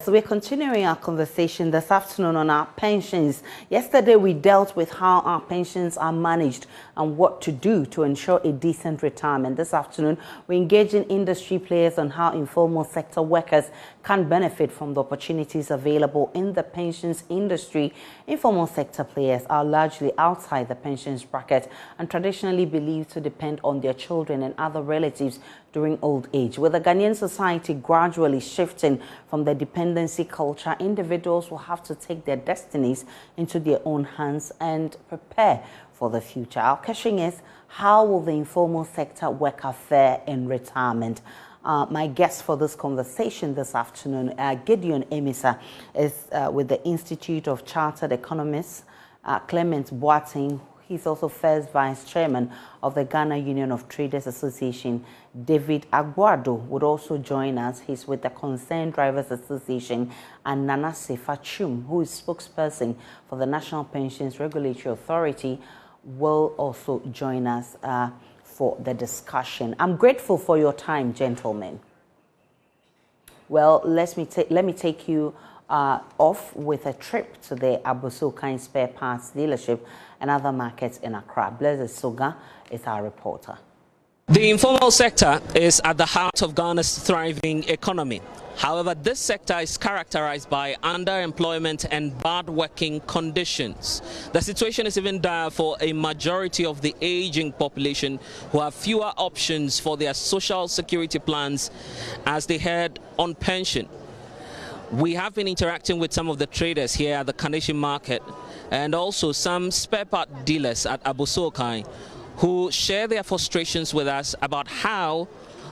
So we're continuing our conversation this afternoon on our pensions. Yesterday we dealt with how our pensions are managed and what to do to ensure a decent retirement. This afternoon we're engaging industry players on how informal sector workers can benefit from the opportunities available in the pensions industry. Informal sector players are largely outside the pensions bracket and traditionally believed to depend on their children and other relatives during old age. With the Ghanaian society gradually shifting from the dependency culture, individuals will have to take their destinies into their own hands and prepare for the future. Our question is, how will the informal sector worker fare in retirement? My guest for this conversation this afternoon, Gideon Emisa, is with the Institute of Chartered Economists. Clement Boateng, he's also first vice chairman of the Ghana Union of Traders Association. David Agbuado would also join us. He's with the Concerned Drivers Association. And Nana Sefachum, who is spokesperson for the National Pensions Regulatory Authority, will also join us for the discussion. I'm grateful for your time, gentlemen. Well, let me take you off with a trip to the Abosokan Spare Parts dealership and other markets in Accra. Blaise Soga is our reporter. The informal sector is at the heart of Ghana's thriving economy. However, this sector is characterized by underemployment and bad working conditions. The situation is even dire for a majority of the aging population who have fewer options for their social security plans as they head on pension. We have been interacting with some of the traders here at the Kaneshie market and also some spare part dealers at Abosokan who share their frustrations with us about how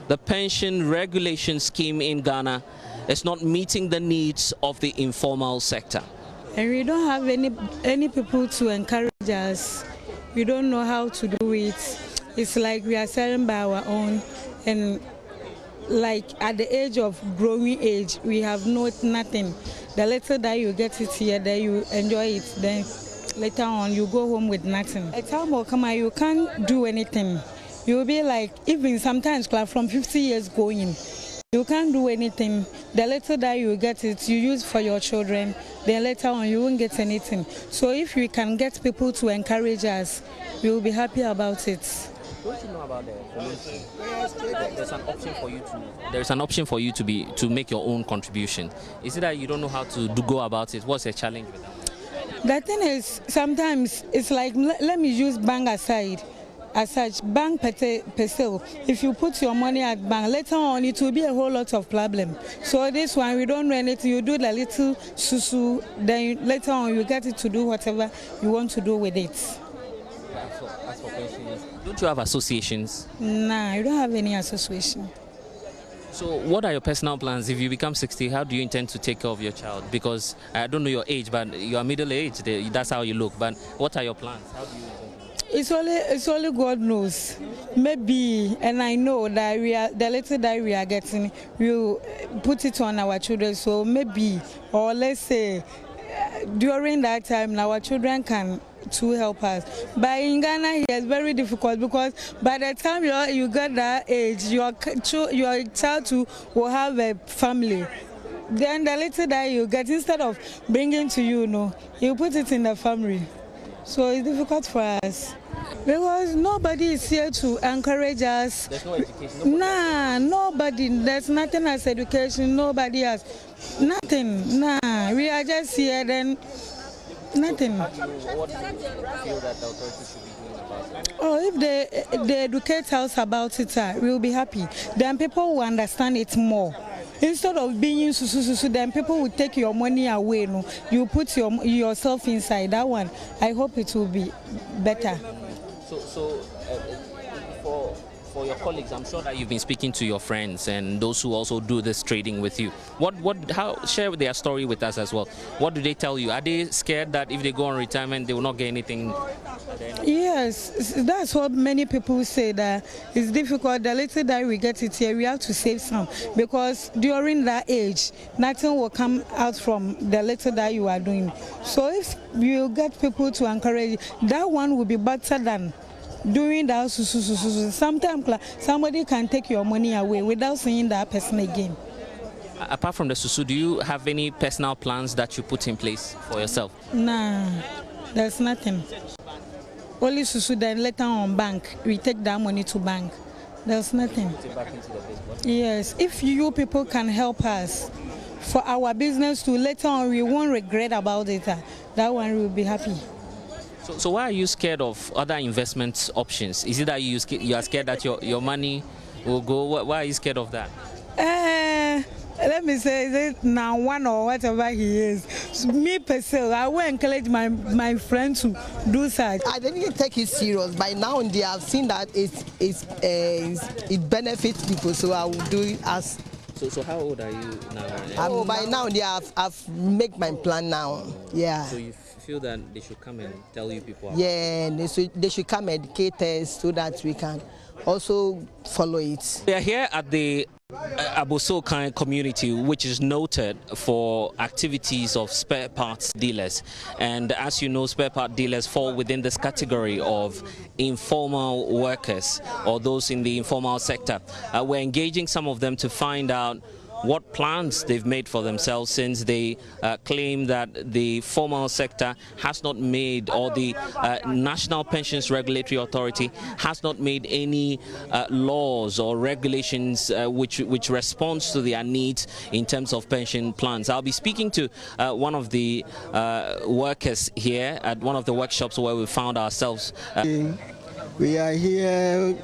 the pension regulation scheme in Ghana is not meeting the needs of the informal sector. And we don't have any people to encourage us. We don't know how to do it. It's like we are selling by our own, and like at the age of growing age, we have nothing. The later that you get it here, then you enjoy it, then later on you go home with nothing. A time will come, you can't do anything. You'll be like, even sometimes from 50 years going, you can't do anything. The later that you get it, you use for your children, then later on you won't get anything. So if we can get people to encourage us, we will be happy about it. Don't you know about the solution? There's an option for you to make your own contribution. Is it that you don't know how to go about it? What's the challenge with that? The thing is, sometimes it's like, let me use bank aside. As such, bank per se, if you put your money at bank, later on it will be a whole lot of problem. So this one, we don't know anything. You do the little susu, then later on you get it to do whatever you want to do with it. As for pensions, don't you have associations? Nah, you don't have any association. So what are your personal plans? If you become 60, how do you intend to take care of your child? Because I don't know your age, but you are middle-aged. That's how you look. But what are your plans? How do you intend? It's only God knows. Maybe, and I know that the little that we are getting, we'll put it on our children. So maybe, or let's say, during that time, our children can to help us. But in Ghana, it's very difficult because by the time you get that age, your child will have a family. Then the little that you get, instead of bringing to you, you put it in the family. So it's difficult for us because nobody is here to encourage us. There's no education. Nobody. There's nothing as education. Nobody has nothing. We are just here. Then nothing. What do you feel that the authorities should be doing about it? Oh, if they educate us about it, we'll be happy. Then people will understand it more. Instead of being susu, then people will take your money away. You put yourself inside that one. I hope it will be better. So for your colleagues, I'm sure that you've been speaking to your friends and those who also do this trading with you. Share their story with us as well. What do they tell you? Are they scared that if they go on retirement, they will not get anything? Yes, that's what many people say, that it's difficult. The later that we get it here, we have to save some, because during that age, nothing will come out from the later that you are doing. So if you get people to encourage, that one will be better than doing that. Sometimes somebody can take your money away without seeing that person again. Apart from the susu, do you have any personal plans that you put in place for yourself? Nah, there's nothing. Only susu, then later on bank. We take that money to bank. There's nothing. Put it back into the business. Yes, if you people can help us for our business to later on, we won't regret about it. That one we will be happy. So why are you scared of other investment options? Is it that you are scared that your money will go? Why are you scared of that? Let me say, is it now one or whatever he is? So me personally, I will encourage my friend to do such. I didn't take it serious. By now they have seen that it benefits people, so I will do it as. So how old are you now? By now I've made my plan now. Yeah. So you feel that they should come and tell you people about Yeah, they should come educate us so that we can also follow it. We are here at the Abosokan community, which is noted for activities of spare parts dealers. And as you know, spare part dealers fall within this category of informal workers or those in the informal sector. We're engaging some of them to find out what plans they've made for themselves, since they claim that the formal sector has not made, or the National Pensions Regulatory Authority has not made any laws or regulations which responds to their needs in terms of pension plans. I'll be speaking to one of the workers here at one of the workshops where we found ourselves. We are here.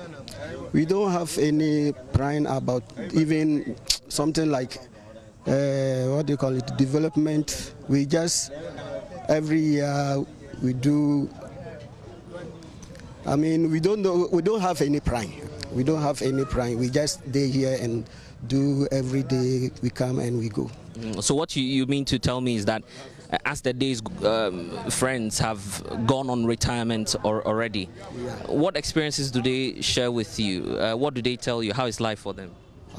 We don't have any pride about even something like what do you call it, development. We just every year we do. I mean, we don't know. We don't have any pride. We don't have any pride. We just stay here and do every day. We come and we go. So what you mean to tell me is that as the days friends have gone on retirement already, what experiences do they share with you? What do they tell you? How is life for them?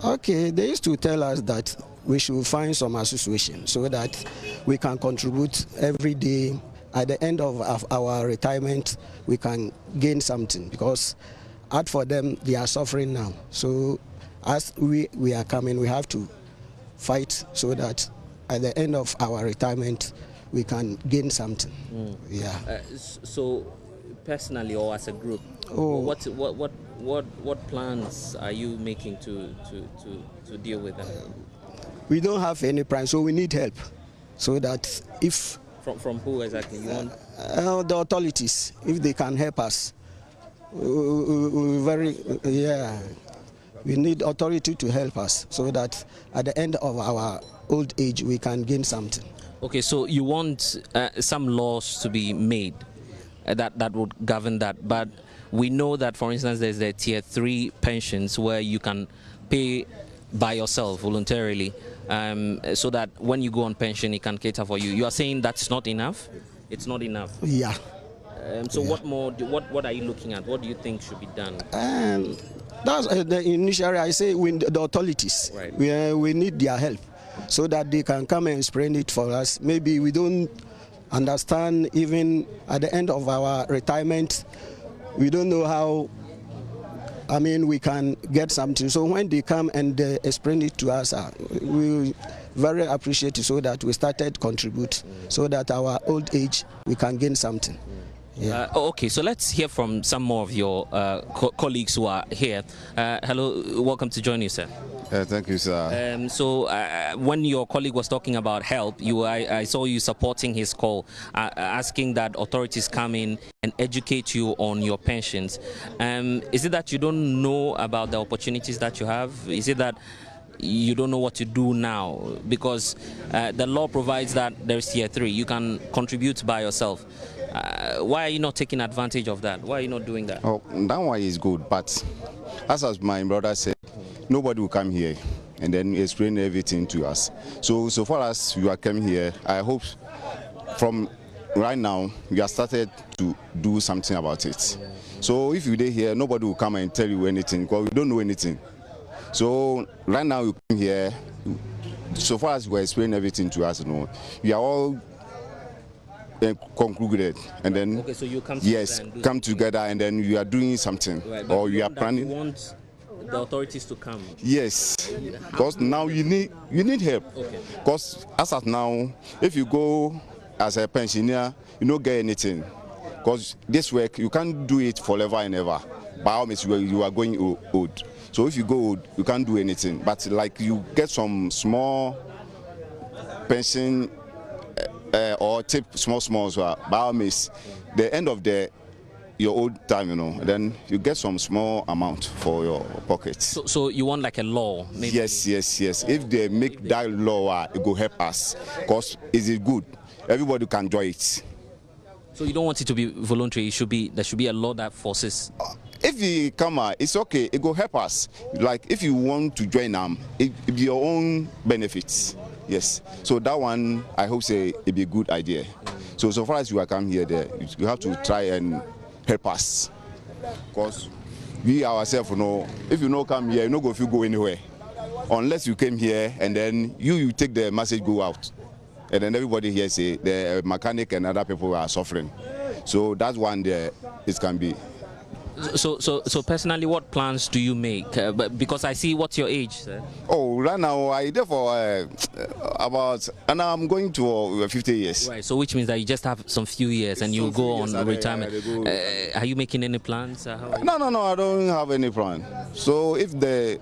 Okay, they used to tell us that we should find some association so that we can contribute every day. At the end of our retirement, we can gain something, because as for them, they are suffering now. So as we are coming, we have to fight so that at the end of our retirement, we can gain something. Yeah. So, personally or as a group, what plans are you making to deal with them? We don't have any plan, so we need help. So that if from who exactly you want? The authorities, if they can help us, we need authority to help us so that at the end of our old age we can gain something. Okay, so you want some laws to be made that would govern that, but we know that, for instance, there's the tier 3 pensions where you can pay by yourself voluntarily, so that when you go on pension it can cater for you. You are saying that's not enough? It's not enough? Yeah. So yeah. What more? What are you looking at? What do you think should be done? That's the initially I say the authorities. Right. We need their help so that they can come and explain it for us. Maybe we don't understand, even at the end of our retirement, we don't know how. I mean, we can get something. So when they come and explain it to us, we very appreciate it, so that we started contribute, so that our old age we can gain something. Yeah. Okay, so let's hear from some more of your colleagues who are here. Hello, welcome to JoyNews, sir. Thank you, sir. So when your colleague was talking about help, I saw you supporting his call, asking that authorities come in and educate you on your pensions. Is it that you don't know about the opportunities that you have? Is it that you don't know what to do now? Because the law provides that there's tier 3. You can contribute by yourself. Why are you not taking advantage of that? Why are you not doing that? Oh, that one is good, but as my brother said, nobody will come here and then explain everything to us. So far as you are coming here, I hope from right now we have started to do something about it. So if you are here, nobody will come and tell you anything, because we don't know anything. So right now you come here, so far as you explain everything to us, we are all concluded, and then okay, so you come together, come together, and then you are doing something, right, or you are planning. You want the authorities to come? Yes, because now you need help. Okay. Because as of now, if you go as a pensioner, you don't get anything. Because this work, you can't do it forever and ever. By all means, you are going old. So if you go old, you can't do anything. But like you get some small pension or tip small, so by all means, the end of your old time, then you get some small amount for your pocket. So you want like a law? Maybe? Yes. If they make that law, it will help us. Because it is good. Everybody can enjoy it. So you don't want it to be voluntary? There should be a law that forces. If you come, it's okay. It will help us. Like if you want to join them, it be your own benefits. Yes. So that one, I hope it be a good idea. So far as you are come here, you have to try and help us. Because we ourselves, if you don't come here, you don't go if you go anywhere. Unless you came here and then you take the message, go out. And then everybody here say the mechanic and other people are suffering. So that's one there it can be. So personally, what plans do you make? Because I see what's your age, sir? Oh, right now I there for and I'm going to 50 years. Right. So which means that you just have some few years and you go on retirement. Are you making any plans? No, I don't have any plan. So if the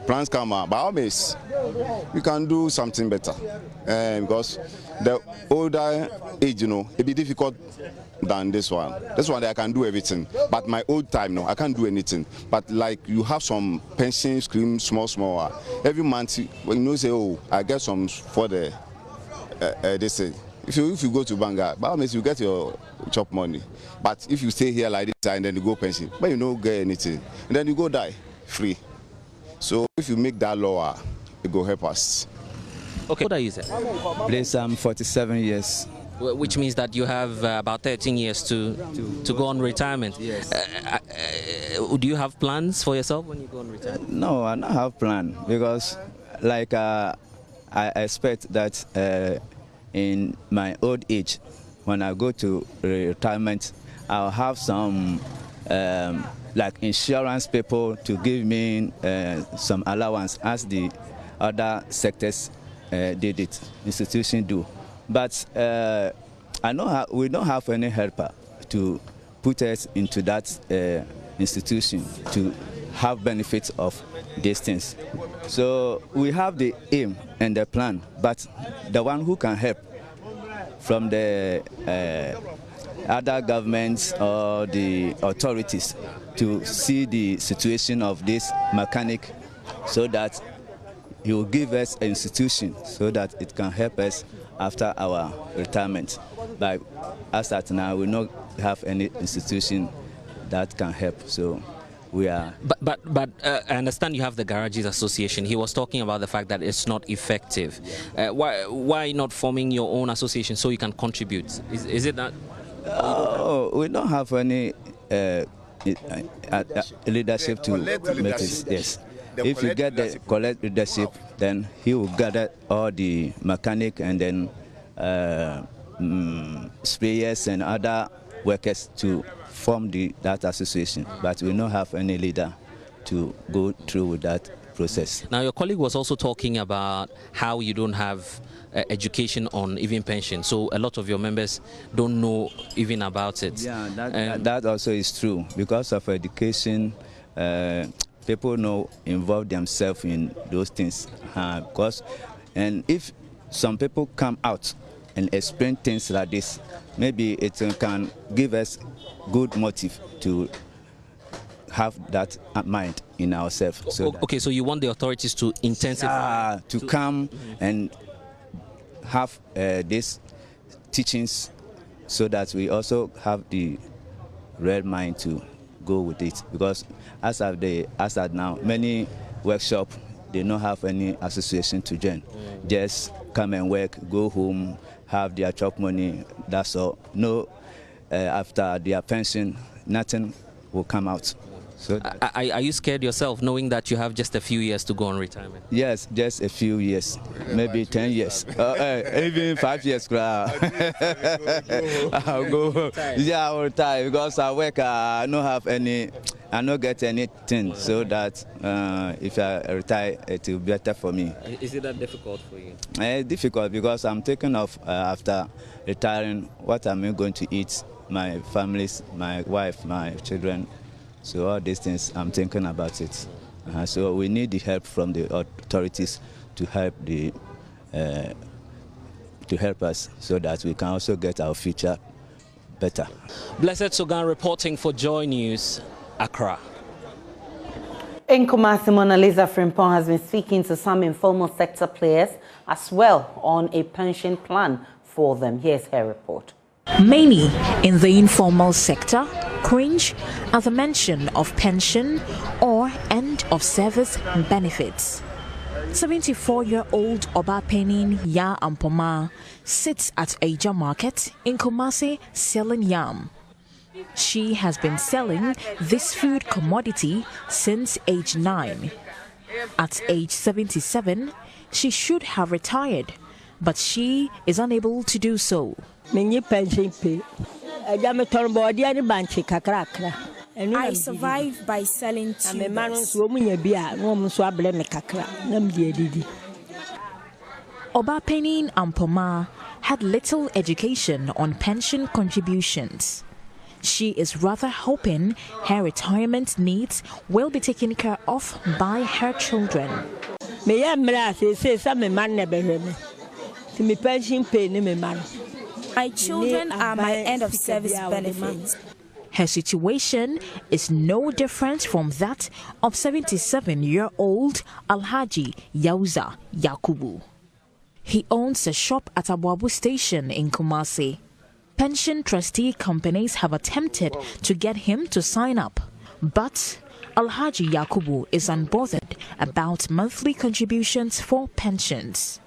plans come out, by all means, we can do something better. Because the older age, it be difficult than this one. This one I can do everything. But my old time, I can't do anything. But like you have some pension scheme, small. Every month, when you say, oh, I get some for the, they say, if you go to Banga, by all means, you get your chop money. But if you stay here like this and then you go pension, but you don't get anything. And then you go die free. So if you make that law, it will help us. Okay. What are you, sir? Please, I'm 47 years. Which means that you have about 13 years to go on retirement. Yes. Do you have plans for yourself when you go on retirement? No, I don't have plan because, like, I expect that in my old age, when I go to retirement, I'll have some like insurance people to give me some allowance as the other sectors did it, institutions do. But I know we don't have any helper to put us into that institution to have benefits of these things. So we have the aim and the plan, but the one who can help from the other governments or the authorities to see the situation of this mechanic so that he will give us an institution so that it can help us after our retirement. But as at now, we don't have any institution that can help. So we are. But I understand you have the Garages Association. He was talking about the fact that it's not effective. Why not forming your own association so you can contribute? Is it that? We don't have any leadership to make it. Yes. If you get the correct leadership, then he will gather all the mechanic and then sprayers and other workers to form that association. But we don't have any leader to go through with that process. Now, your colleague was also talking about how you don't have education on even pension. So a lot of your members don't know even about it. Yeah, that also is true. Because of education, people know involve themselves in those things. And if some people come out and explain things like this, maybe it can give us good motive to have that mind in ourselves. So okay, so you want the authorities to intensify to come and have these teachings so that we also have the real mind to go with it. Because as at now, many workshops, they don't have any association to join. Just come and work, go home, have their chop money, that's all. No, after their pension, nothing will come out. So are you scared yourself, knowing that you have just a few years to go on retirement? yes, just a few years, maybe 10 years, even 5 years. I'll go. Yeah, I will retire because I work. I don't have any. I don't get anything, so that if I retire, it will be better for me. Is it that difficult for you? Difficult because I'm thinking of after retiring, what am I going to eat? My families, my wife, my children. So all these things, I'm thinking about it. So we need the help from the authorities to help us so that we can also get our future better. Blessed Sogan reporting for Joy News, Accra. In Kumasi, Mona Lisa Frimpong has been speaking to some informal sector players as well on a pension plan for them. Here's her report. Many in the informal sector cringe at the mention of pension or end of service benefits. 74-year-old Obapenin Ya Ampoma sits at Aja Market in Kumasi selling yam. She has been selling this food commodity since age 9. At age 77, she should have retired, but she is unable to do so. I survive by selling tubers. Obapenin Ampoma had little education on pension contributions. She is rather hoping her retirement needs will be taken care of by her children. My children are my end of service benefits. Her situation is no different from that of 77-year-old Alhaji Yauza Yakubu. He owns a shop at Abuabu Station in Kumasi. Pension trustee companies have attempted to get him to sign up, but Alhaji Yakubu is unbothered about monthly contributions for pensions.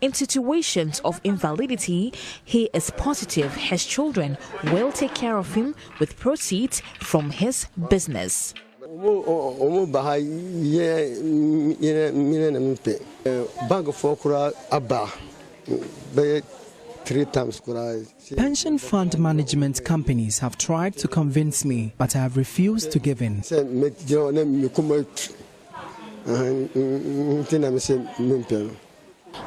In situations of invalidity, he is positive his children will take care of him with proceeds from his business. Pension fund management companies have tried to convince me, but I have refused to give in.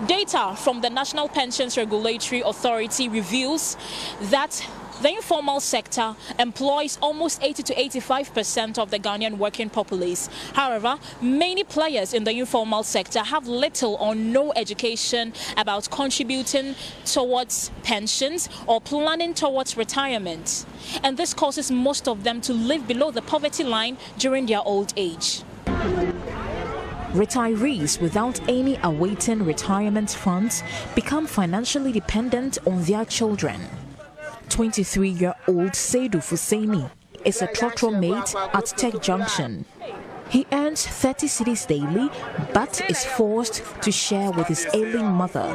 Data from the National Pensions Regulatory Authority reveals that the informal sector employs almost 80 to 85% of the Ghanaian working populace. However, many players in the informal sector have little or no education about contributing towards pensions or planning towards retirement. And this causes most of them to live below the poverty line during their old age. Retirees without any awaiting retirement funds become financially dependent on their children. 23-year-old Seidu Fuseini is a trotro mate at Tech Junction. He earns 30 cedis daily, but is forced to share with his ailing mother.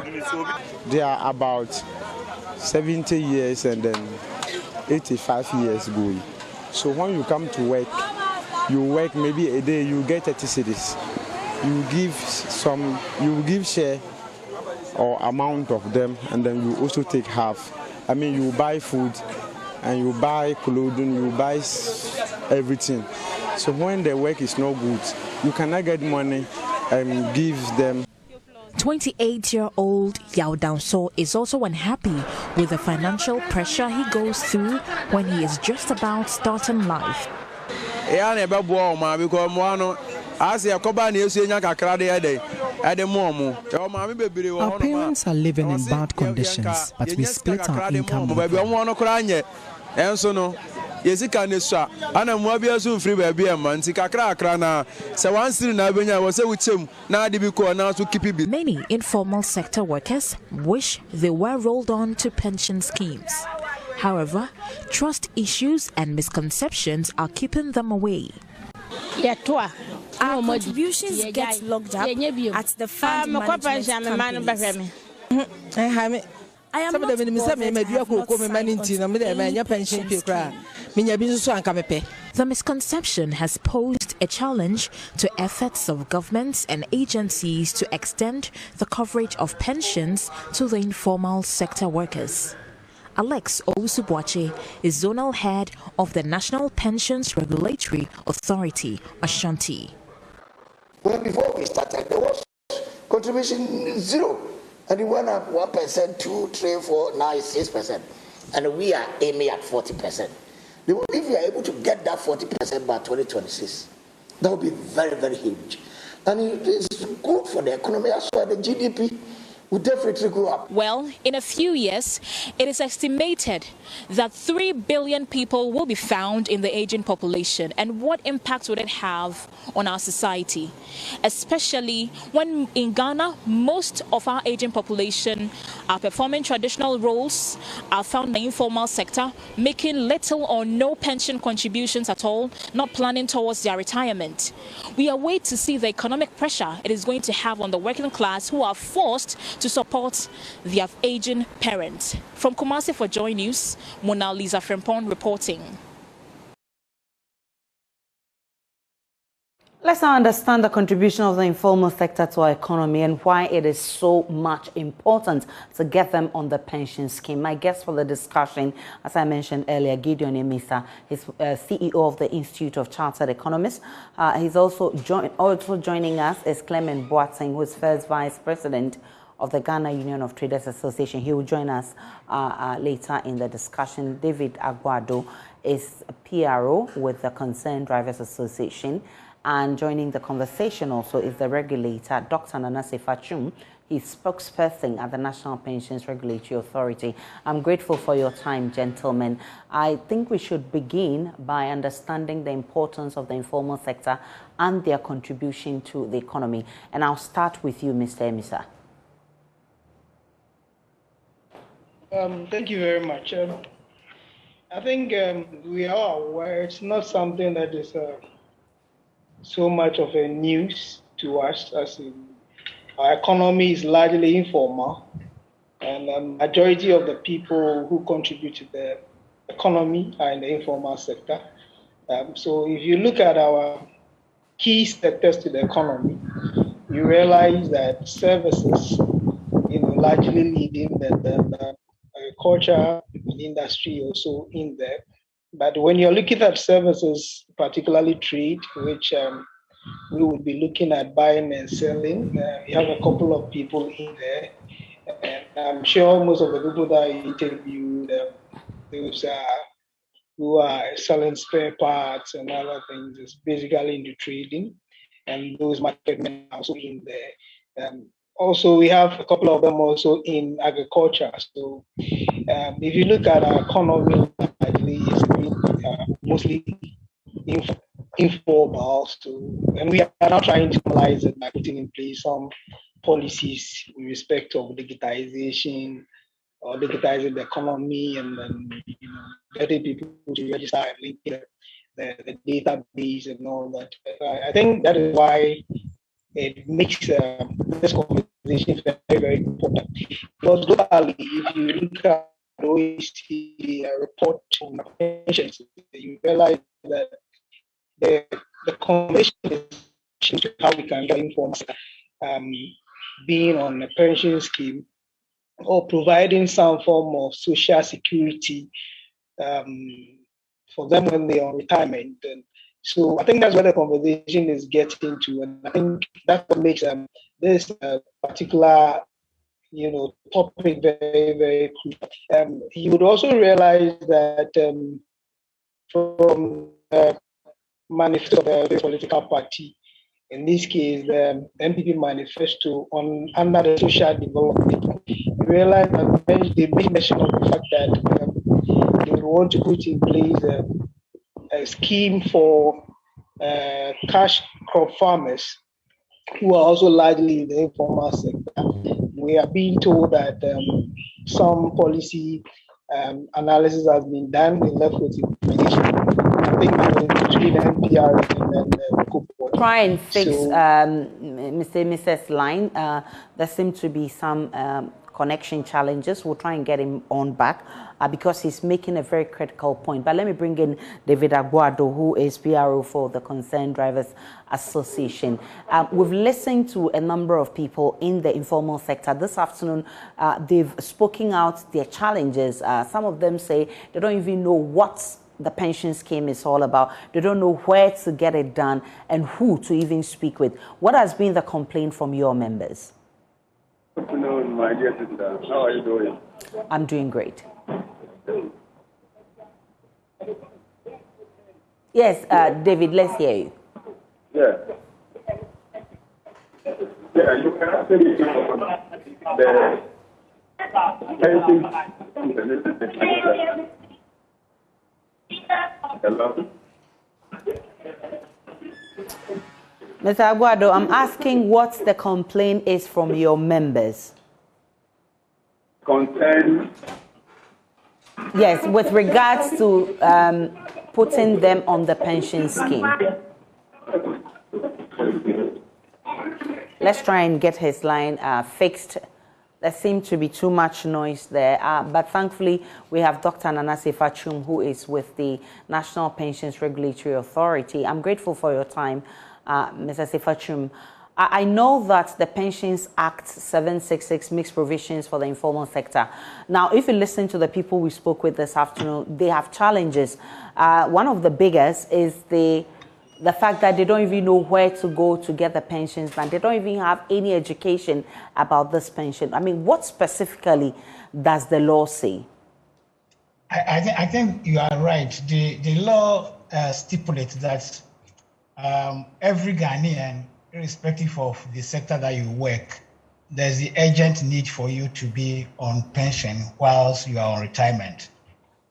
They are about 70 years and then 85 years old. So when you come to work, you work maybe a day, you get 30 cedis. You give share or amount of them, and then you also take half. I mean, you buy food and you buy clothing, you buy everything. So when the work is not good, you cannot get money and give them. 28-year-old Yao Danso is also unhappy with the financial pressure he goes through when he is just about starting life. Our parents are living in bad conditions, but we split our income. Many informal sector workers wish they were rolled on to pension schemes. However, trust issues and misconceptions are keeping them away. Our contributions get locked up at the fund management companies. I I am not bothered. The misconception has posed a challenge to efforts of governments and agencies to extend the coverage of pensions to the informal sector workers. Alex Owusu-Boakye is zonal head of the National Pensions Regulatory Authority, Ashanti. Well, before we started, there was contribution 0. And it went up 1%, 2, 3, 4, now it's 6%. And we are aiming at 40%. If we are able to get that 40% by 2026, that would be very, very huge. And it is good for the economy as well. The GDP will definitely go up. Well, in a few years, it is estimated that 3 billion people will be found in the aging population. And what impact would it have on our society? Especially when in Ghana, most of our aging population are performing traditional roles, are found in the informal sector, making little or no pension contributions at all, not planning towards their retirement. We await to see the economic pressure it is going to have on the working class who are forced to support their aging parents. From Kumasi for JoyNews, Mona Lisa Frempong reporting. Let's now understand the contribution of the informal sector to our economy and why it is so much important to get them on the pension scheme. My guest for the discussion, as I mentioned earlier, Gideon Emisa, is CEO of the Institute of Chartered Economists. He's also joining us is Clement Boateng, who is first vice president of the Ghana Union of Traders Association. He will join us later in the discussion. David Aguado is a PRO with the Concerned Drivers Association. And joining the conversation also is the regulator, Dr. Nanase Fachum. He's spokesperson at the National Pensions Regulatory Authority. I'm grateful for your time, gentlemen. I think we should begin by understanding the importance of the informal sector and their contribution to the economy. And I'll start with you, Mr. Emisa. Thank you very much. I think we are aware it's not something that is so much of a news to us, as in our economy is largely informal, and the majority of the people who contribute to the economy are in the informal sector. So if you look at our key sectors to the economy, you realize that services, largely leading the agriculture industry also in there. But when you're looking at services, particularly trade, which we would be looking at buying and selling, we have a couple of people in there. And I'm sure most of the people that I interviewed, those who are selling spare parts and other things, is basically into trading. And those market men are also in there. Also, we have a couple of them also in agriculture. So if you look at our economy, it's mostly informal. And we are now trying to normalize it by putting in place some policies with respect of digitization or digitizing the economy, and then getting people to register and link the database and all that. I think that is why it makes this conversation very, very important. Because globally, if you look at the OECD report on pensions, you realize that the conversation is changing how we can get informed, being on a pension scheme or providing some form of social security for them when they are on retirement. And so I think that's where the conversation is getting to, and I think that's what makes this particular topic very, very crucial. You would also realize that from the manifesto of the political party, in this case the MPP manifesto under the social development, you realize that they made mention of the fact that they would want to put in place a scheme for cash crop farmers who are also largely in the informal sector. We are being told that some policy analysis has been done and left with implementation. I think between the NPR and the try and fix Mr. Mrs. line. There seems to be some connection challenges. We'll try and get him on back because he's making a very critical point. But let me bring in David Aguado, who is PRO for the Concerned Drivers Association. We've listened to a number of people in the informal sector. This afternoon, they've spoken out their challenges. Some of them say they don't even know what the pension scheme is all about. They don't know where to get it done and who to even speak with. What has been the complaint from your members? Good afternoon, my dear sister. How are you doing? I'm doing great. Yes, David, let's hear you. Yeah. Yeah, you can actually the pension. Hello? Mr. Aguado, I'm asking what the complaint is from your members. Concern? Yes, with regards to putting them on the pension scheme. Let's try and get his line fixed. There seems to be too much noise there, but thankfully we have Dr. Nana Sefachum, who is with the National Pensions Regulatory Authority. I'm grateful for your time, Mr. Sefachum. I know that the Pensions Act 766 makes provisions for the informal sector. Now, if you listen to the people we spoke with this afternoon, they have challenges. One of the biggest is the fact that they don't even know where to go to get the pensions done. They don't even have any education about this pension. I mean, what specifically does the law say? I think you are right. The law stipulates that every Ghanaian, irrespective of the sector that you work, there's the urgent need for you to be on pension whilst you are on retirement.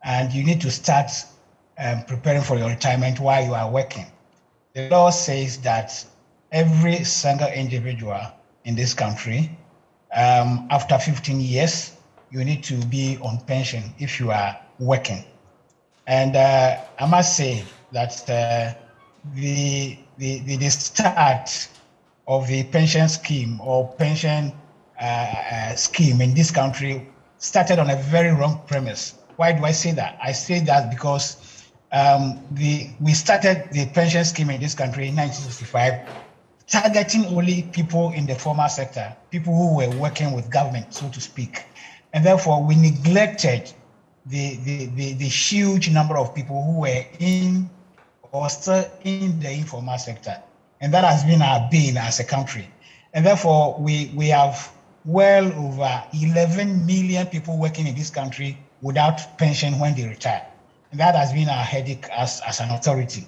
And you need to start preparing for your retirement while you are working. The law says that every single individual in this country, after 15 years, you need to be on pension if you are working. And I must say that the start of the pension scheme or pension scheme in this country started on a very wrong premise. Why do I say that? I say that because we started the pension scheme in this country in 1965, targeting only people in the formal sector, people who were working with government, so to speak. And therefore, we neglected the huge number of people who were in or still in the informal sector. And that has been our bane as a country. And therefore, we have well over 11 million people working in this country without pension when they retire. And that has been our headache as an authority.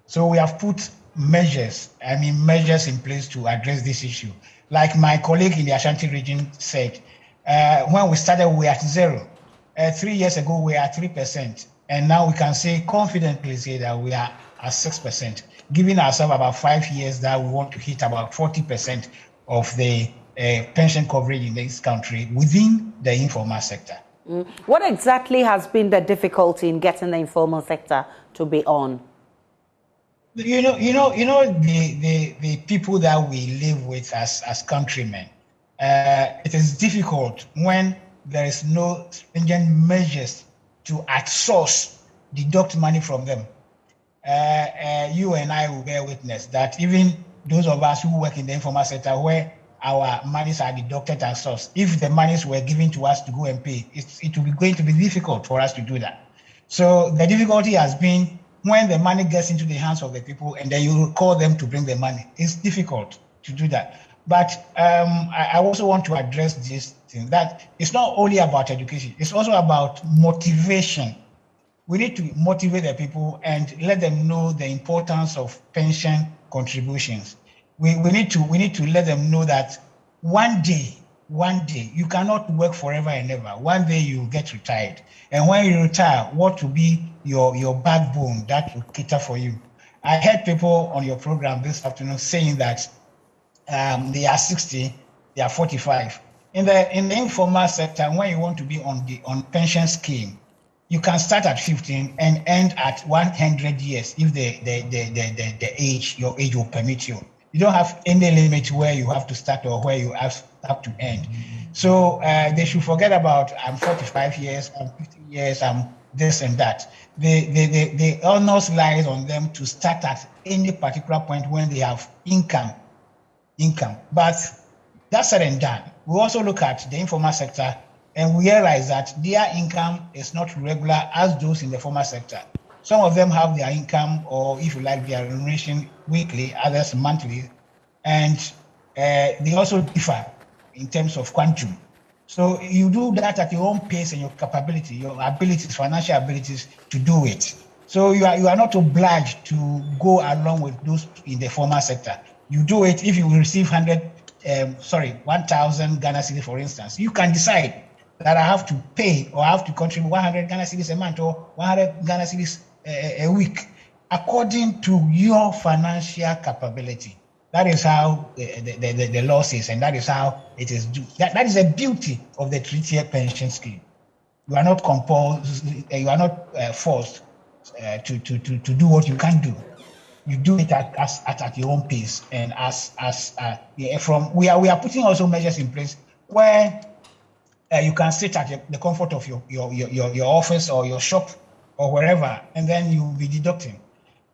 So we have put measures in place to address this issue. Like my colleague in the Ashanti region said, when we started, we were at 0. 3 years ago, we were at 3%. And now we can confidently say that we are at 6%, giving ourselves about 5 years that we want to hit about 40% of the pension coverage in this country within the informal sector. What exactly has been the difficulty in getting the informal sector to be on? You know the people that we live with as countrymen. It is difficult when there is no stringent measures to at source deduct money from them. You and I will bear witness that even those of us who work in the informal sector where our monies are deducted at source, if the monies were given to us to go and pay, it will be going to be difficult for us to do that. So the difficulty has been when the money gets into the hands of the people and then you call them to bring the money. It's difficult to do that. But I also want to address this thing, that it's not only about education, it's also about motivation. We need to motivate the people and let them know the importance of pension contributions. We need to let them know that one day, you cannot work forever and ever. One day you get retired. And when you retire, what will be your backbone that will cater for you? I heard people on your program this afternoon saying that they are 60, they are 45. In the informal sector, when you want to be on pension scheme, you can start at 15 and end at 100 years if your age will permit you. You don't have any limit where you have to start or where you have to end. So they should forget about I'm 45 years, I'm 50 years, I'm this and that. The onus lies on them to start at any particular point when they have income. But that's said and done. We also look at the informal sector and we realize that their income is not regular as those in the formal sector. Some of them have their income, or if you like, their remuneration weekly, others monthly, and they also differ in terms of quantum. So you do that at your own pace and your capability, your abilities, financial abilities to do it. So you are not obliged to go along with those in the formal sector. You do it if you receive 1,000 Ghana cedis, for instance. You can decide that I have to pay or I have to contribute 100 Ghana cedis a month or 100 Ghana cedis a week, according to your financial capability. That is how the law says, and that is how it is due. That is the beauty of the 3-tier pension scheme. You are not compelled, you are not forced to do what you can do. You do it at your own pace, and we are putting also measures in place where you can sit at the comfort of your office or your shop or wherever, and then you will be deducting.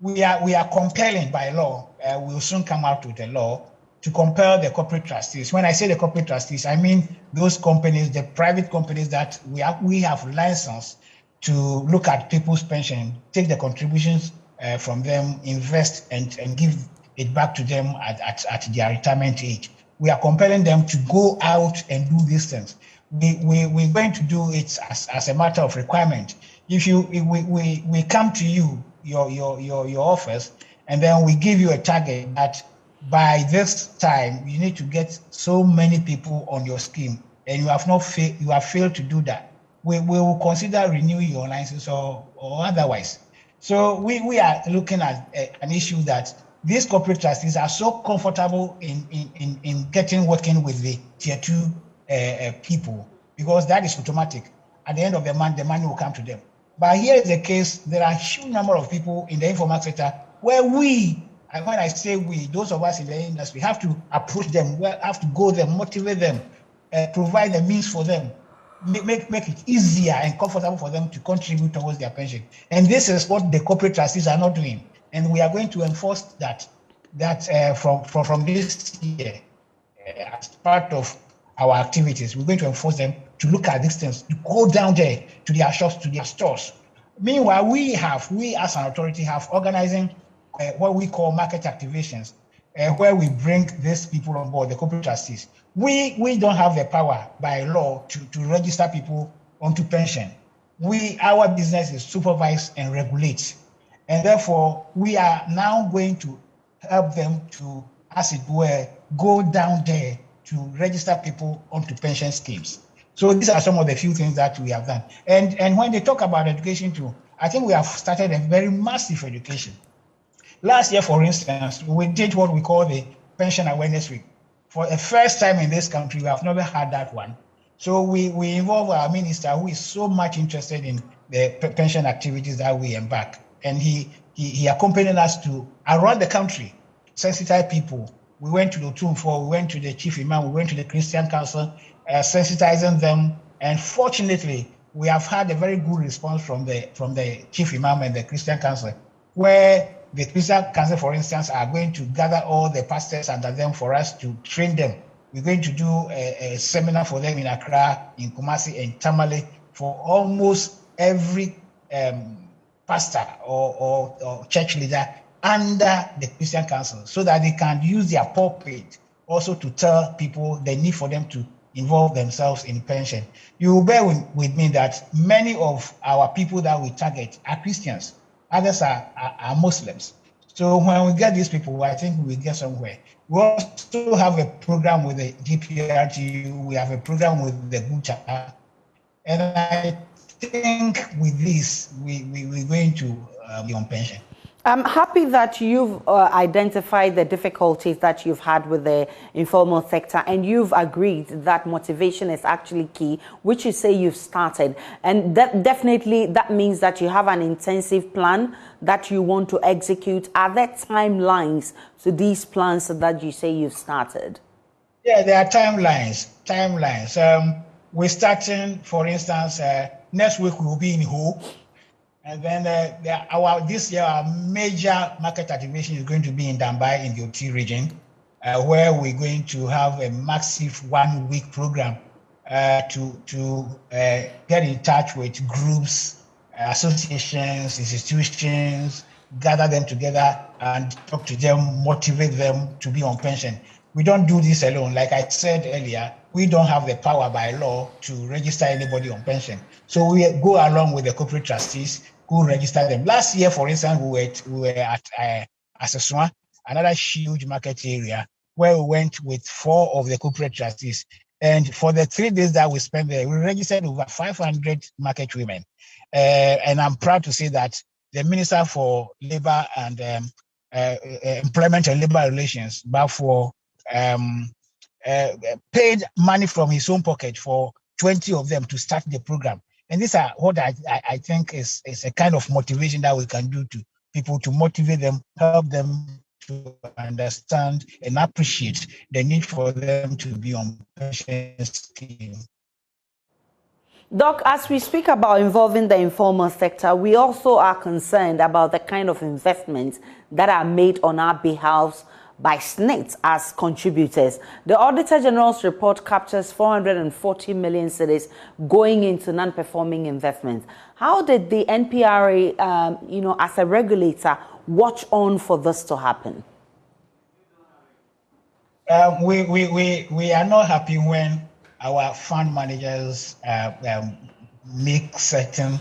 We are compelling by law. We'll soon come out with a law to compel the corporate trustees. When I say the corporate trustees, I mean those companies, the private companies that we have license to look at people's pension, take the contributions from them, invest and give it back to them at their retirement age. We are compelling them to go out and do these things. We're going to do it as a matter of requirement. If we come to you, your office, and then we give you a target that by this time you need to get so many people on your scheme, and you have failed to do that, we will consider renewing your license or otherwise. So we are looking at an issue that these corporate trustees are so comfortable in working with the tier 2 people, because that is automatic. At the end of the month, the money will come to them. But here is the case: there are a huge number of people in the informal sector where and when I say we, those of us in the industry, have to approach them, have to go there, motivate them, provide the means for them, make it easier and comfortable for them to contribute towards their pension. And this is what the corporate trustees are not doing. And we are going to enforce that from this year as part of our activities. We're going to enforce them to look at these things, to go down there to their shops, to their stores. Meanwhile, we as an authority have organizing what we call market activations, where we bring these people on board, the corporate trustees. We don't have the power by law to register people onto pension. Our business is supervise and regulate. And therefore, we are now going to help them to, as it were, go down there to register people onto pension schemes. So these are some of the few things that we have done. And when they talk about education too, I think we have started a very massive education. Last year, for instance, we did what we call the Pension Awareness Week. For the first time in this country, we have never had that one. So we involve our minister, who is so much interested in the pension activities that we embark. And he accompanied us to around the country, sensitize people. We went to the Tumfo, we went to the Chief Imam, we went to the Christian Council, sensitizing them. And fortunately, we have had a very good response from the Chief Imam and the Christian Council, where the Christian Council, for instance, are going to gather all the pastors under them for us to train them. We're going to do a seminar for them in Accra, in Kumasi, and Tamale for almost every pastor or church leader under the Christian Council, so that they can use their pulpit also to tell people the need for them to involve themselves in pension. You will bear with me that many of our people that we target are Christians. Others are Muslims. So when we get these people, I think we get somewhere. We also have a program with the GPRT. We have a program with the Gucha. And I think with this, we're going to be on pension. I'm happy that you've identified the difficulties that you've had with the informal sector, and you've agreed that motivation is actually key, which you say you've started. And definitely that means that you have an intensive plan that you want to execute. Are there timelines to these plans that you say you've started? Yeah, there are timelines. We're starting, for instance, next week we will be in Ho. And then this year, our major market activation is going to be in Dambai in the OT region, where we're going to have a massive 1 week program to get in touch with groups, associations, institutions, gather them together and talk to them, motivate them to be on pension. We don't do this alone. Like I said earlier, we don't have the power by law to register anybody on pension. So we go along with the corporate trustees who register them. Last year, for instance, we were at Asesua, another huge market area, where we went with 4 of the corporate trustees. And for the 3 days that we spent there, we registered over 500 market women. And I'm proud to say that the Minister for Labor and Employment and Labor Relations, Bafo, paid money from his own pocket for 20 of them to start the program. And these are what I think is a kind of motivation that we can do to people, to motivate them, help them to understand and appreciate the need for them to be on pension scheme. Doc, as we speak about involving the informal sector, we also are concerned about the kind of investments that are made on our behalf by SNITs as contributors. The Auditor General's report captures 440 million cedis going into non-performing investments. How did the NPRA, as a regulator, watch on for this to happen? We are not happy when our fund managers make certain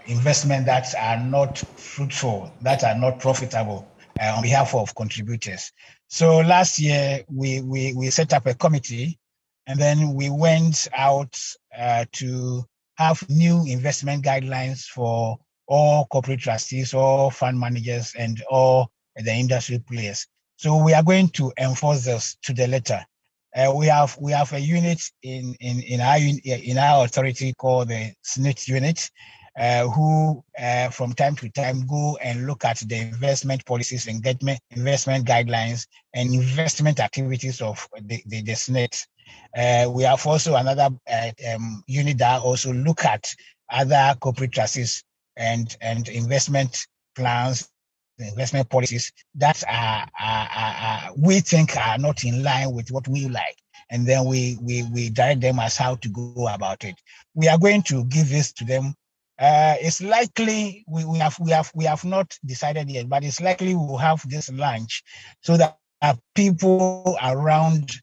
investments that are not fruitful, that are not profitable on behalf of contributors. So last year we set up a committee, and then we went out to have new investment guidelines for all corporate trustees, all fund managers, and all the industry players. So we are going to enforce this to the letter. We have a unit in our authority called the SNIT unit, who from time to time go and look at the investment policies and investment guidelines and investment activities of the SNIT. We have also another unit that also look at other corporate trustees and investment plans, investment policies that we think are not in line with what we like, and then we direct them as how to go about it. We are going to give this to them. It's likely we have not decided yet, but it's likely we will have this launch so that people around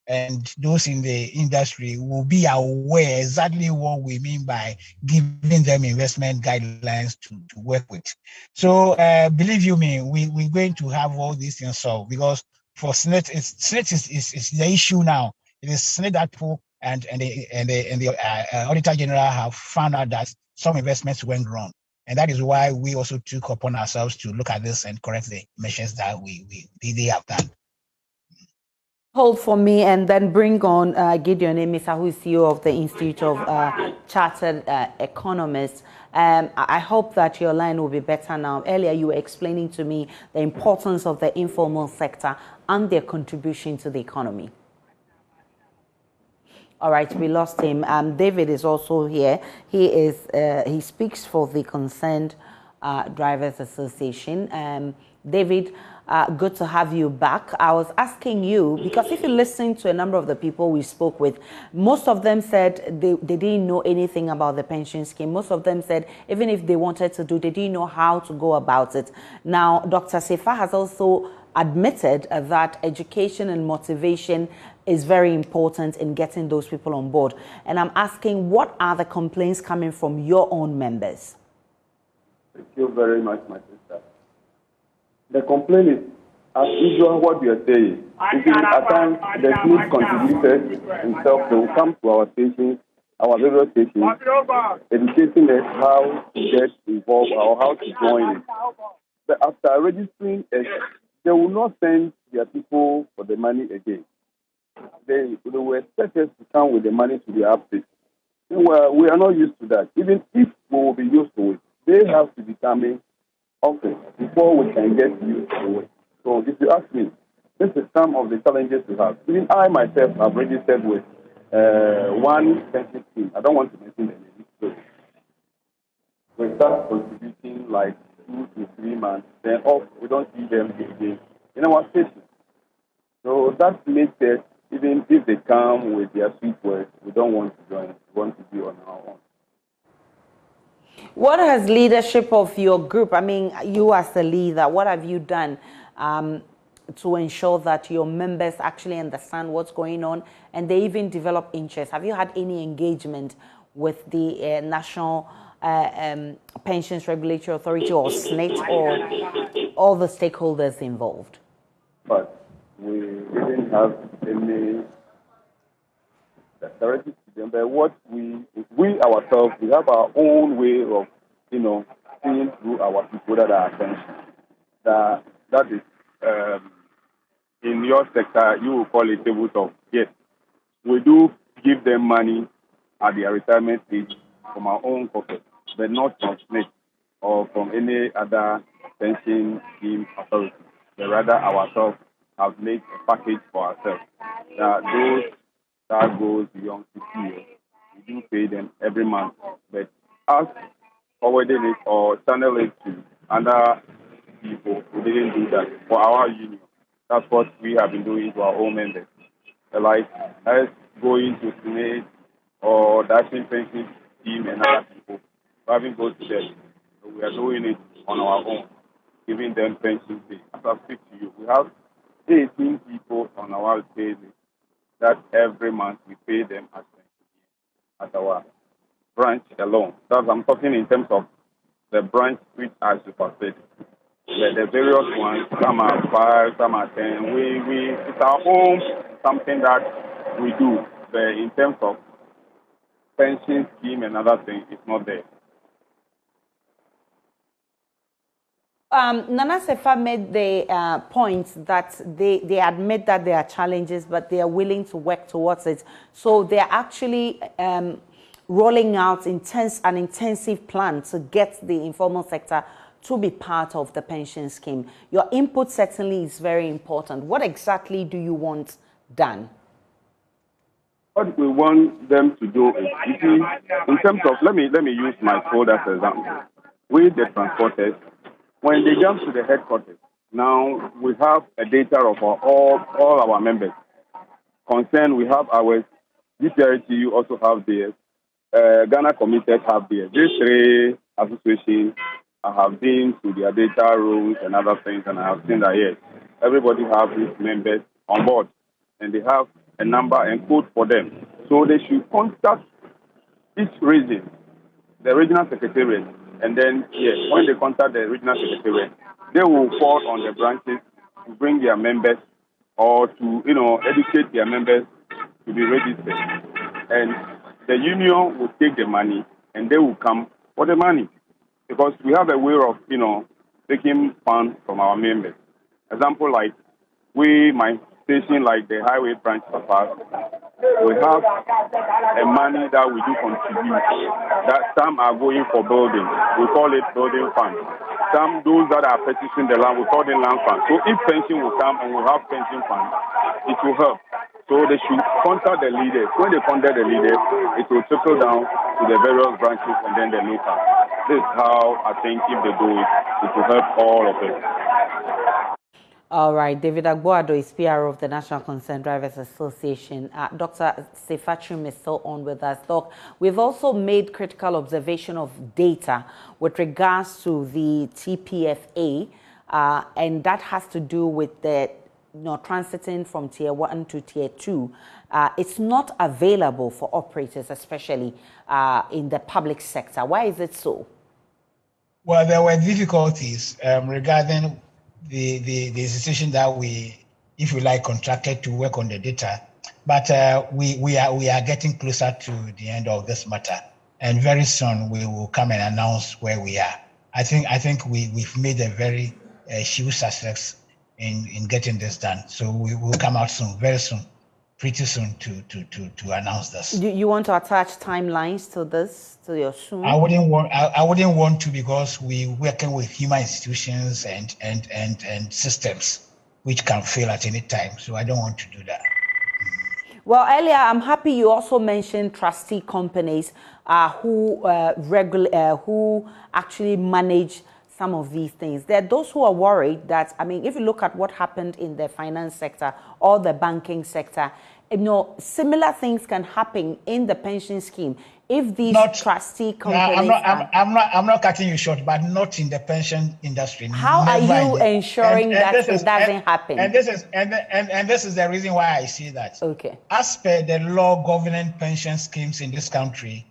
and those in the industry will be aware exactly what we mean by giving them investment guidelines to work with. So believe you me, we're going to have all these things solved, because for SNIT, SNIT is the issue now. It is SNIT that people and the Auditor General have found out that some investments went wrong. And that is why we also took upon ourselves to look at this and correct the measures that they have done. Hold for me and then bring on Gideon Emisa, who is CEO of the Institute of Chartered Economists. I hope that your line will be better now. Earlier, you were explaining to me the importance of the informal sector and their contribution to the economy. All right, we lost him. David is also here. He speaks for the Concerned Drivers Association. David, good to have you back. I was asking you, because if you listen to a number of the people we spoke with, most of them said they didn't know anything about the pension scheme. Most of them said even if they wanted to do, they didn't know how to go about it. Now, Dr. Sefa has also admitted that education and motivation is very important in getting those people on board. And I'm asking, what are the complaints coming from your own members? Thank you very much, my sister. The complaint is, as usual, what we are saying. At times, the SNIT contributors themselves, they will come to our stations, our radio stations, educating us how to get involved or how to join it. But after registering us, they will not send their people for the money again. They will expect us to come with the money to the update. We are not used to that. Even if we will be used to it, they have to be coming often before we can get used to it. So if you ask me, This is some of the challenges we have. Even I myself have registered with one pension scheme. I don't want to mention the name. We start contributing like 2 to 3 months, then off, we don't see them again in our station. So that makes it, even if they come with their sweet words, we don't want to join. We want to be on our own. What has leadership of your group, I mean, you as the leader, what have you done to ensure that your members actually understand what's going on and they even develop interest? Have you had any engagement with the National Pensions Regulatory Authority or SNIT or all the stakeholders involved? But we didn't have any directive to them. But what we ourselves, we have our own way of, seeing through our people that are attention. That is, in your sector, you will call it table talk. Yes, we do give them money at their retirement age from our own pocket, but not from SNIT or from any other pension scheme authority. But rather ourselves have made a package for ourselves. Those that goes beyond 50 years, we do pay them every month. But us forwarding it or channel it to other people, we didn't do that for our union. That's what we have been doing to our own members. Like us going to SNIT or Dashing Pension Scheme and other people, we haven't gone to them. So we are doing it on our own, giving them pension pay. As I speak to you, we have 18 people on our pay list that every month we pay them at our branch alone. That's I'm talking in terms of the branch which I supersede. The various ones, some are 5, some are 10. It's our own something that we do. But in terms of pension scheme and other things, it's not there. Nana Sefa made the point that they admit that there are challenges, but they are willing to work towards it. So they are actually rolling out an intensive plan to get the informal sector to be part of the pension scheme. Your input certainly is very important. What exactly do you want done? What we want them to do is, you see, in terms of, let me use my school as an example. With the transporters, when they jump to the headquarters, now we have a data of all our members. Concern, we have ours. GPRTU also have theirs. Ghana Committed have theirs. These 3 associations, I have been to their data rooms and other things, and I have seen that, yes, everybody have these members on board, and they have a number and code for them. So they should contact each region, the regional secretariat, and then, yes, when they contact the regional secretariat, they will call on the branches to bring their members or to, educate their members to be registered. And the union will take the money, and they will come for the money. Because we have a way of, taking funds from our members. Example, like my station, like the highway branch of us, we have a money that we do contribute. That some are going for building. We call it building fund. Some, those that are purchasing the land, we call it land fund. So if pension will come and we have pension fund, it will help. So they should contact the leaders. When they contact the leaders, it will trickle down to the various branches and then the local. This is how I think if they do it, it will help all of it. All right, David Agboado is PR of the National Concerned Drivers Association. Dr. Sefachim is still on with us. Doc, we've also made critical observation of data with regards to the TPFA, and that has to do with the transiting from Tier 1 to Tier 2. It's not available for operators, especially in the public sector. Why is it so? Well, there were difficulties regarding the institution that we, if you like, contracted to work on the data. But we are getting closer to the end of this matter, and very soon we will come and announce where we are. I think we've made a very huge success in getting this done. So we will come out soon, very soon, pretty soon to announce this. Do you want to attach timelines to this, to your soon? I wouldn't want to, because we're working with human institutions and systems. which can fail at any time. So I don't want to do that. Well, earlier, I'm happy you also mentioned trustee companies who actually manage some of these things. There are those who are worried that, I mean, if you look at what happened in the finance sector or the banking sector, you know, similar things can happen in the pension scheme if these trustee companies. I'm not cutting you short, but not in the pension industry. How are you ensuring that it doesn't happen? And this is the reason why I see that. Okay. As per the law governing pension schemes in this country,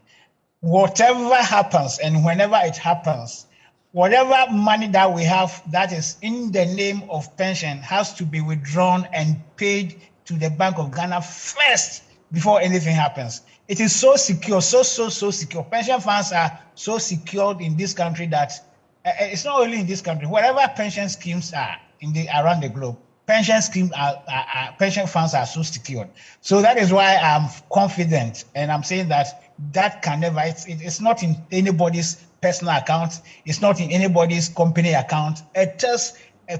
whatever happens and whenever it happens, whatever money that we have that is in the name of pension has to be withdrawn and paid to the Bank of Ghana first before anything happens. It is so secure, so secure. Pension funds are so secured in this country that it's not only in this country. Wherever pension schemes are around the globe, pension funds are so secured. So that is why I'm confident, and I'm saying that can never. It's not in anybody's personal account. It's not in anybody's company account. It is a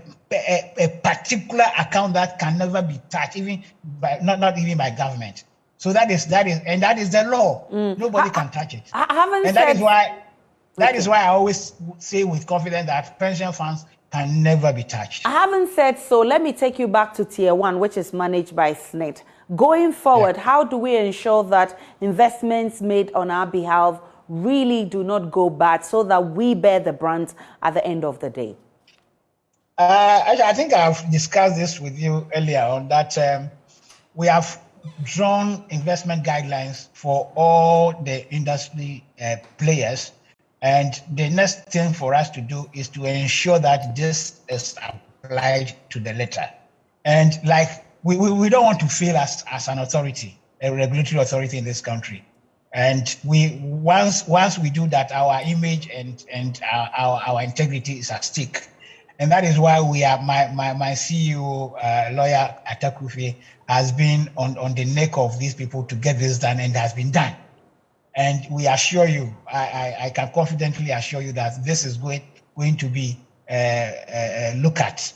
particular account that can never be touched, even by not even by government. So that is the law. Nobody can touch it. That is why I always say with confidence that pension funds can never be touched. I haven't said so. Let me take you back to Tier 1, which is managed by SNIT. Going forward, how do we ensure that investments made on our behalf really do not go bad so that we bear the brunt at the end of the day? I think I've discussed this with you earlier on that we have drawn investment guidelines for all the industry players. And the next thing for us to do is to ensure that this is applied to the letter. And like, we don't want to fail as an authority, a regulatory authority in this country. And once we do that, our image and our integrity is at stake. And that is why we are my CEO, lawyer Atakufi, has been on the neck of these people to get this done, and has been done. And we assure you, I can confidently assure you that this is going to be looked at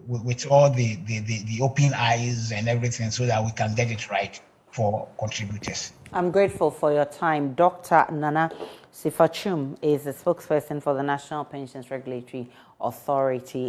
with all the open eyes and everything, so that we can get it right for contributors. I'm grateful for your time. Dr. Nana Sifachum is the spokesperson for the National Pensions Regulatory Authority.